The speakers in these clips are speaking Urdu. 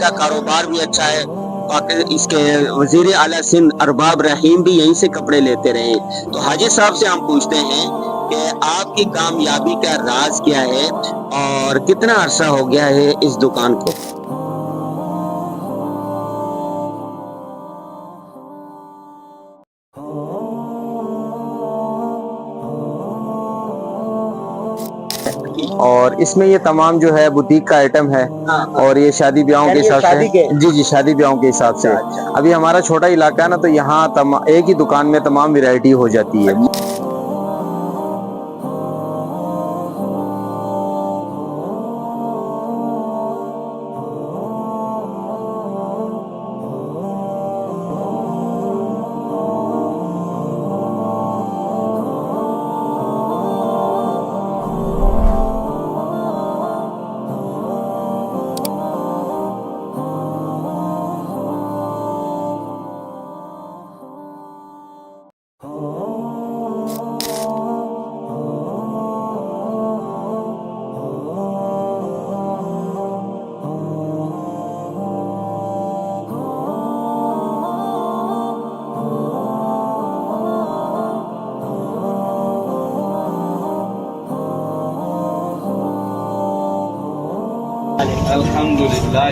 کا کاروبار بھی اچھا ہے. اس کے وزیر اعلیٰ سندھ ارباب رحیم بھی یہیں سے کپڑے لیتے رہے. تو حاجی صاحب سے ہم پوچھتے ہیں کہ آپ کی کامیابی کا راز کیا ہے اور کتنا عرصہ ہو گیا ہے اس دکان کو؟ اور اس میں یہ تمام جو ہے بوتیک کا آئٹم ہے اور یہ شادی بیاہوں کے حساب سے. جی شادی بیاہوں کے حساب سے. ابھی ہمارا چھوٹا علاقہ ہے نا، تو یہاں ایک ہی دکان میں تمام ویرائٹی ہو جاتی ہے. الحمدللہ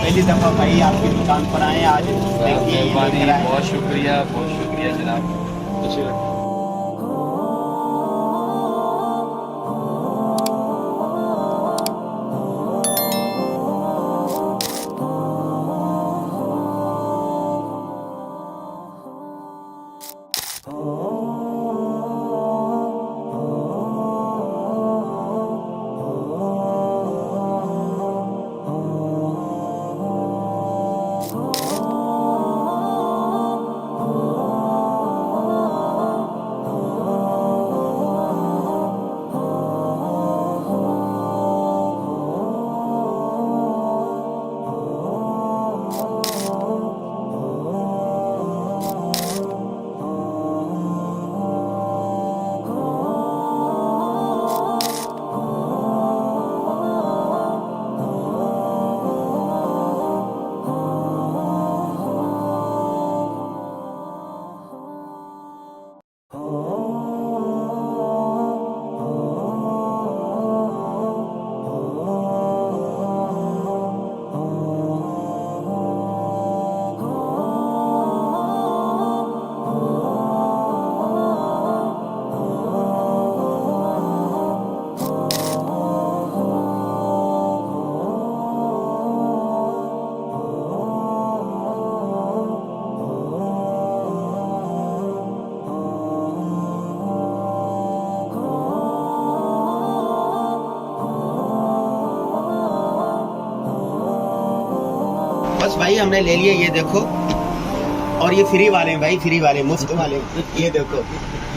پہلی دفعہ بھائی آپ کی دکان پر آئے آج. بہت شکریہ جناب. بس بھائی ہم نے لے لیا، یہ دیکھو. اور یہ فری والے ہیں بھائی، فری والے، مفت والے. یہ دیکھو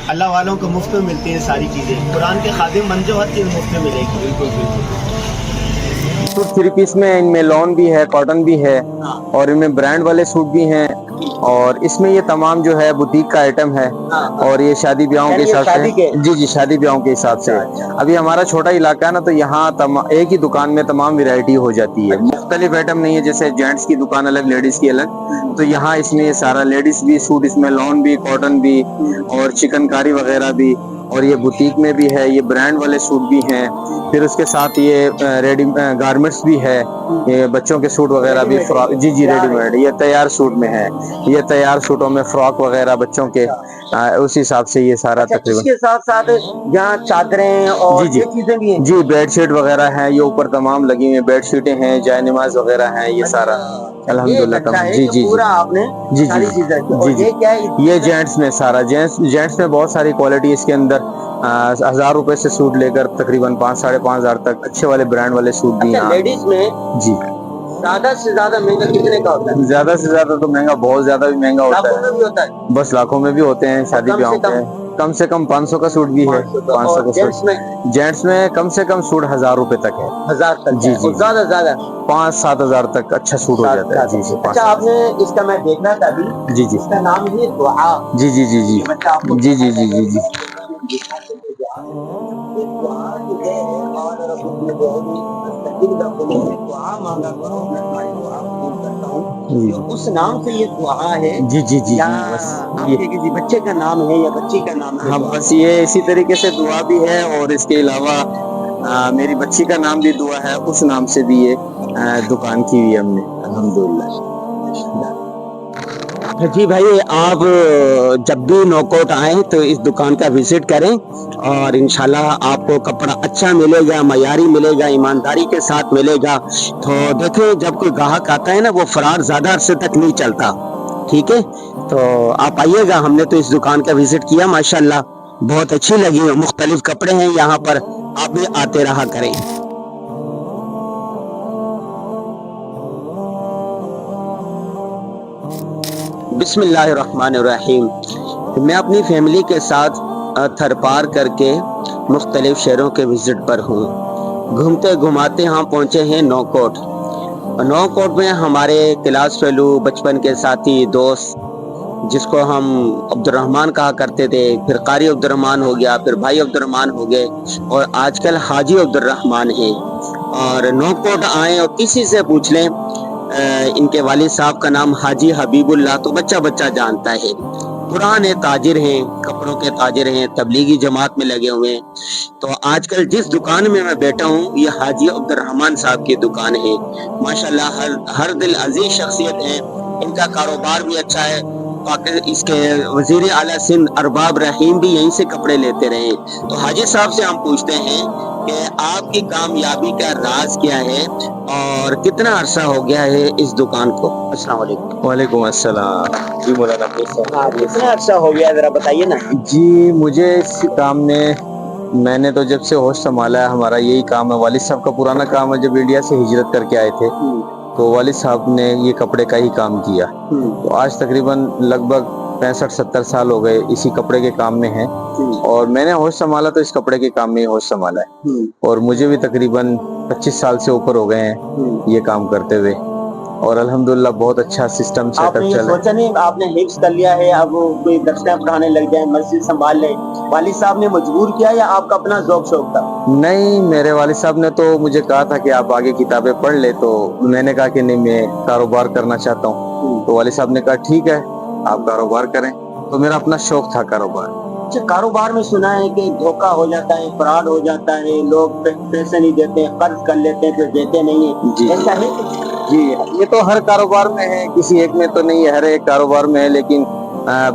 اللہ والوں کو مفت میں ملتی ہیں ساری چیزیں. قرآن کے خادم بن جو ہر چیز مفت میں ملے گی. سوٹ 3 پیس میں ان میں لون بھی ہے، کاٹن بھی ہے اور ان میں برانڈ والے سوٹ بھی ہیں. اور اس میں یہ تمام جو ہے بوتیک کا آئٹم ہے اور یہ شادی بیاہوں کے حساب سے. جی شادی بیاہوں کے حساب سے. ابھی ہمارا چھوٹا علاقہ ہے نا، تو یہاں ایک ہی دکان میں تمام ویرائٹی ہو جاتی ہے. مختلف آئٹم نہیں ہے، جیسے جینٹس کی دکان الگ، لیڈیز کی الگ. تو یہاں اس میں یہ سارا لیڈیز بھی سوٹ، اس میں لون بھی، کاٹن بھی اور چکن کاری وغیرہ بھی. اور یہ بوتیک میں بھی ہے، یہ برانڈ والے سوٹ بھی ہیں. پھر اس کے ساتھ یہ ریڈی گارمنٹس بھی ہے، یہ بچوں کے سوٹ وغیرہ بھی. جی ریڈی میڈ، یہ تیار سوٹ میں ہے. یہ تیار سوٹوں میں فراک وغیرہ بچوں کے، اس حساب سے یہ سارا تقریباً. اس کے ساتھ ساتھ یہاں چادریں اور یہ چیزیں بھی ہیں. جی بیڈ شیٹ وغیرہ ہیں، یہ اوپر تمام لگی ہوئی ہیں. بیڈ شیٹیں ہیں، جائے نماز وغیرہ ہیں، یہ سارا الحمدللہ. جی پورا آپ نے ساری چیزیں. یہ کیا ہے؟ یہ جینٹس میں سارا، جینٹس میں بہت ساری کوالٹی اس کے اندر. 1000 روپے سے سوٹ لے کر تقریباً 5 ساڑھے 5000 تک اچھے والے برانڈ والے سوٹ بھی ہیں. لیڈیز میں جی زیادہ سے زیادہ مہنگا کتنے کا ہوتا ہے؟ زیادہ سے زیادہ تو مہنگا، بہت زیادہ بھی مہنگا ہوتا لاکھوں میں بھی ہوتا ہے. بس لاکھوں میں بھی ہوتے ہیں شادی بیاہوں کے. کم سے کم 500 کا سوٹ بھی ہے. 500 کا سوٹ. جینٹس میں کم سے کم سوٹ 1000 روپے تک ہے. 1000 تک؟ جی زیادہ زیادہ 5-7 ہزار تک اچھا سوٹ ہو جاتا ہے. جی اچھا، آپ نے اس کا میں دیکھنا تھا ابھی. جی اس کا نام ہے دعا. جی. اس نام سے یہ دعا ہے جی جی جی یا بس آپ کے کسی بچے کا نام ہے یا بچی کا نام ہے؟ ہاں بس یہ اسی طریقے سے دعا بھی ہے، اور اس کے علاوہ میری بچی کا نام بھی دعا ہے، اس نام سے بھی یہ دکان کی ہوئی ہے ہم نے الحمدللہ۔ جی بھائی، آپ جب بھی نوکوٹ آئیں تو اس دکان کا وزٹ کریں، اور انشاءاللہ آپ کو کپڑا اچھا ملے گا، معیاری ملے گا، ایمانداری کے ساتھ ملے گا۔ تو دیکھیں، جب کوئی گاہک آتا ہے نا، وہ فرار زیادہ عرصے تک نہیں چلتا، ٹھیک ہے؟ تو آپ آئیے گا، ہم نے تو اس دکان کا وزٹ کیا، ماشاءاللہ بہت اچھی لگی، مختلف کپڑے ہیں یہاں پر، آپ بھی آتے رہا کریں۔ بسم اللہ الرحمن الرحیم۔ میں اپنی فیملی کے ساتھ تھر پار کر کے مختلف شہروں کے وزٹ پر ہوں، گھومتے گھماتے ہم پہنچے ہیں نوکوٹ۔ نوکوٹ میں ہمارے کلاس فیلو، بچپن کے ساتھی، دوست، جس کو ہم عبد الرحمن کہا کرتے تھے، پھر قاری عبد الرحمن ہو گیا، پھر بھائی عبد الرحمن ہو گئے، اور آج کل حاجی عبد الرحمن ہیں۔ اور نوکوٹ آئیں اور کسی سے پوچھ لیں ان کے والد صاحب کا نام حاجی حبیب اللہ، تو بچہ بچہ جانتا ہے۔ پرانے تاجر ہیں، کپڑوں کے تاجر ہیں، تبلیغی جماعت میں لگے ہوئے ہیں۔ تو آج کل جس دکان میں بیٹھا ہوں، یہ حاجی عبد الرحمن صاحب کی دکان ہے۔ ماشاءاللہ ہر دل عزیز شخصیت ہے، ان کا کاروبار بھی اچھا ہے۔ اس کے وزیر اعلیٰ سندھ ارباب رحیم بھی یہیں سے کپڑے لیتے رہے۔ تو حاجی صاحب سے ہم پوچھتے ہیں کہ آپ کی کامیابی کا راز کیا ہے اور کتنا عرصہ ہو گیا ہے اس دکان کو؟ السلام علیکم۔ وعلیکم السلام جی مولانا کتنا عرصہ ہو گیا، ذرا بتائیے نا۔ جی مجھے اس کام میں نے تو جب سے ہوش سنبھالا ہے، ہمارا یہی کام ہے۔ والد صاحب کا پرانا کام ہے، جب انڈیا سے ہجرت کر کے آئے تھے تو والد صاحب نے یہ کپڑے کا ہی کام کیا، تو آج تقریباً لگ بھگ 65-70 سال ہو گئے اسی کپڑے کے کام میں ہیں، اور میں نے ہوش سنبھالا تو اس کپڑے کے کام میں ہی ہوش سنبھالا ہے، اور مجھے بھی تقریباً 25 سال سے اوپر ہو گئے ہیں یہ کام کرتے ہوئے، اور الحمدللہ بہت اچھا سسٹم سیٹ اپ چل رہا ہے۔ سوچا نہیں آپ نے حفظ کر لیا ہے، اب کوئی درسیں پڑھانے لگ جائیں، مسجد سنبھال لیں؟ والد صاحب نے مجبور کیا یا آپ کا اپنا ذوق شوق تھا؟ نہیں، میرے والد صاحب نے تو مجھے کہا تھا کہ آپ آگے کتابیں پڑھ لے، تو میں نے کہا کہ نہیں، میں کاروبار کرنا چاہتا ہوں، تو والد صاحب نے کہا ٹھیک ہے آپ کاروبار کریں، تو میرا اپنا شوق تھا کاروبار۔ اچھا، کاروبار میں سنا ہے کہ دھوکہ ہو جاتا ہے، فراڈ ہو جاتا ہے، لوگ پیسے نہیں دیتے، قرض کر لیتے ہیں پھر دیتے نہیں ہیں، ایسا ہے؟ جی یہ تو ہر کاروبار میں ہے، کسی ایک میں تو نہیں ہے، ہر ایک کاروبار میں ہے، لیکن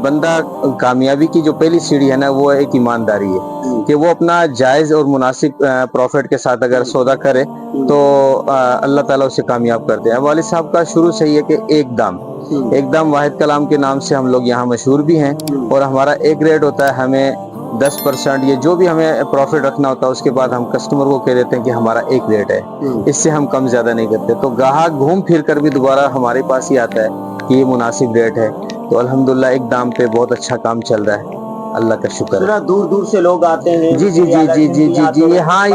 بندہ کامیابی کی جو پہلی سیڑھی ہے نا، وہ ایک ایمانداری ہے، کہ وہ اپنا جائز اور مناسب پروفٹ کے ساتھ اگر سودا کرے تو اللہ تعالیٰ اسے کامیاب کرتے ہیں۔ والد صاحب کا شروع سے یہ کہ ایک دم واحد کلام کے نام سے ہم لوگ یہاں مشہور بھی ہیں، اور ہمارا ایک ریٹ ہوتا ہے، ہمیں 10% یہ جو بھی ہمیں پروفٹ رکھنا ہوتا ہے، اس کے بعد ہم کسٹمر کو کہہ دیتے ہیں کہ ہمارا ایک ریٹ ہے، اس سے ہم کم زیادہ نہیں کرتے، تو گاہک گھوم پھر کر بھی دوبارہ ہمارے پاس ہی آتا ہے کہ یہ مناسب ریٹ ہے، تو الحمدللہ ایک دام پہ بہت اچھا کام چل رہا ہے، اللہ کا شکر ہے۔ دور دور سے لوگ آتے ہیں؟ جی جی جی جی جی جی جی ہاں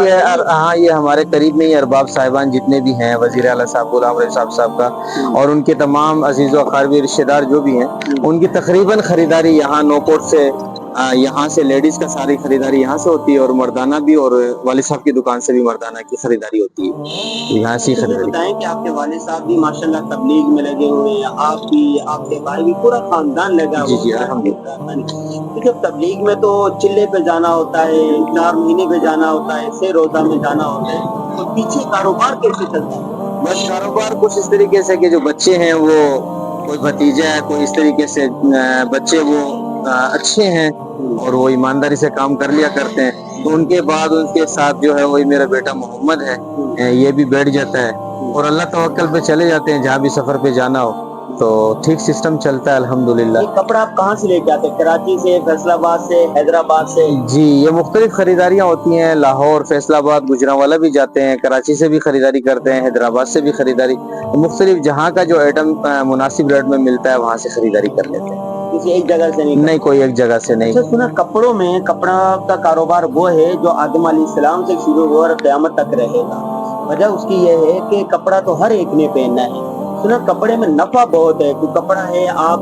یہ ہمارے قریب میں ہی ارباب صاحبان جتنے بھی ہیں، وزیر اعلیٰ صاحب غلام رضا صاحب کا، اور ان کے تمام عزیز و اقاربی رشتہ دار جو بھی ہیں، ان کی تقریباً خریداری یہاں نوکوٹ سے، یہاں سے لیڈیز کا ساری خریداری یہاں سے ہوتی ہے، اور مردانہ بھی، اور والد صاحب کی دکان سے بھی مردانہ کی خریداری ہوتی ہے، یہاں سے خریداری۔ بتائیں کہ آپ کے والد صاحب بھی ماشاءاللہ تبلیغ میں لگے ہوئے ہیں، آپ بھی، آپ کے بھائی بھی، پورا خاندان لگا جی ہوا جی ہے۔ الحمدللہ۔ جب تبلیغ میں تو چلے پہ جانا ہوتا ہے، 4 مہینے پہ جانا ہوتا ہے، 6 روزہ میں جانا ہوتا ہے، تو پیچھے کاروبار کیسے چلتا ہے؟ بس کاروبار کچھ اس طریقے سے کہ جو بچے ہیں، وہ کوئی بھتیجا ہے، کوئی اس طریقے سے بچے وہ اچھے ہیں اور وہ ایمانداری سے کام کر لیا کرتے ہیں، تو ان کے بعد ان کے ساتھ جو ہے وہی میرا بیٹا محمد ہے، یہ بھی بیٹھ جاتا ہے، اور اللہ توکل پہ چلے جاتے ہیں، جہاں بھی سفر پہ جانا ہو تو ٹھیک سسٹم چلتا ہے الحمدللہ۔ یہ کپڑا آپ کہاں سے لے کے آتے ہیں؟ کراچی سے، فیصل آباد سے، حیدرآباد سے؟ جی یہ مختلف خریداریاں ہوتی ہیں، لاہور، فیصل آباد، گجرانوالہ بھی جاتے ہیں، کراچی سے بھی خریداری کرتے ہیں، حیدرآباد سے بھی خریداری، مختلف جہاں کا جو آئٹم مناسب ریٹ میں ملتا ہے وہاں سے خریداری کر لیتے ہیں، کسی ایک جگہ سے نہیں کوئی ایک جگہ سے نہیں۔ اچھا سنا، کپڑوں میں، کپڑا کا کاروبار وہ ہے جو آدم علیہ السلام سے شروع ہوا اور قیامت تک رہے گا۔ وجہ اس کی یہ ہے کہ کپڑا تو ہر ایک نے پہننا ہے۔ سنا کپڑے میں نفع بہت ہے، کہ کپڑا ہے آپ